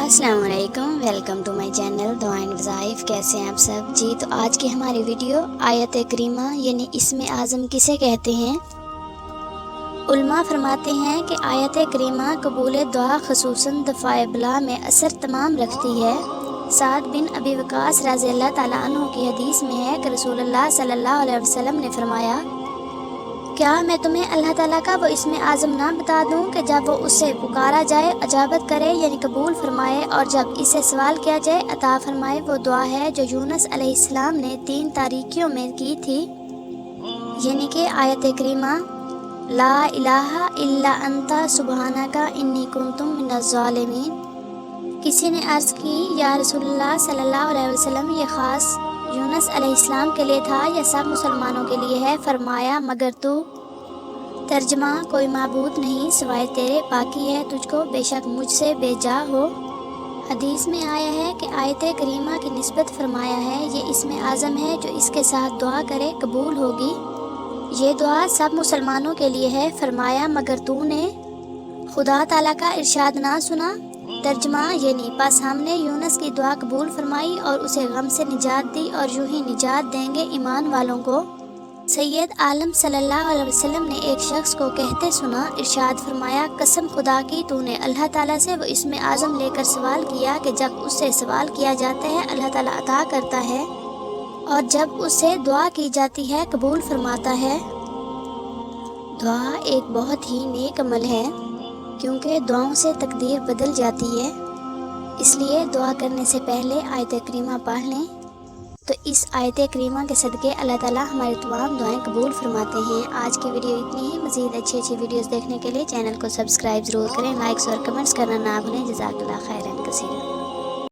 السلام علیکم، welcome to my channel دعا اینڈ وظائف۔ کیسے ہیں آپ سب؟ جی تو آج کی ہماری ویڈیو آیت کریمہ یعنی اسم اعظم کسے کہتے ہیں۔ علماء فرماتے ہیں کہ آیت کریمہ قبول دعا خصوصاً دفاع بلا میں اثر تمام رکھتی ہے۔ سعد بن ابی وقاص رضی اللہ تعالیٰ عنہ کی حدیث میں ہے کہ رسول اللہ صلی اللہ علیہ وسلم نے فرمایا، کیا میں تمہیں اللہ تعالیٰ کا وہ اسم اعظم نہ بتا دوں کہ جب وہ اسے پکارا جائے اجابت کرے یعنی قبول فرمائے، اور جب اسے سوال کیا جائے عطا فرمائے۔ وہ دعا ہے جو یونس علیہ السلام نے 3 تاریکیوں میں کی تھی، یعنی کہ آیت کریمہ لا الہ الا انت سبحانک انی کنت من الظالمین۔ کسی نے عرض کی، یا رسول اللہ صلی اللہ علیہ وسلم یہ خاص یونس علیہ السلام کے لیے تھا یا سب مسلمانوں کے لیے ہے؟ فرمایا مگر تو۔ ترجمہ کوئی معبود نہیں سوائے تیرے، باقی ہے تجھ کو بے شک مجھ سے بے جا ہو۔ حدیث میں آیا ہے کہ آیت کریمہ کی نسبت فرمایا ہے یہ اسم اعظم ہے جو اس کے ساتھ دعا کرے قبول ہوگی۔ یہ دعا سب مسلمانوں کے لیے ہے۔ فرمایا مگر تو نے خدا تعالیٰ کا ارشاد نہ سنا؟ ترجمہ یعنی پس ہم نے یونس کی دعا قبول فرمائی اور اسے غم سے نجات دی، اور یوں ہی نجات دیں گے ایمان والوں کو۔ سید عالم صلی اللہ علیہ وسلم نے ایک شخص کو کہتے سنا، ارشاد فرمایا قسم خدا کی تو نے اللہ تعالیٰ سے وہ اسم اعظم لے کر سوال کیا کہ جب اس سے سوال کیا جاتا ہے اللہ تعالیٰ عطا کرتا ہے، اور جب اس سے دعا کی جاتی ہے قبول فرماتا ہے۔ دعا ایک بہت ہی نیک عمل ہے، کیونکہ دعاؤں سے تقدیر بدل جاتی ہے، اس لیے دعا کرنے سے پہلے آیت کریمہ پڑھ لیں۔ تو اس آیت کریمہ کے صدقے اللہ تعالیٰ ہماری تمام دعائیں قبول فرماتے ہیں۔ آج کی ویڈیو اتنی ہی۔ مزید اچھی ویڈیوز دیکھنے کے لیے چینل کو سبسکرائب ضرور کریں، لائکس اور کمنٹس کرنا نہ بھولیں۔ جزاک اللہ خیرا کثیرا۔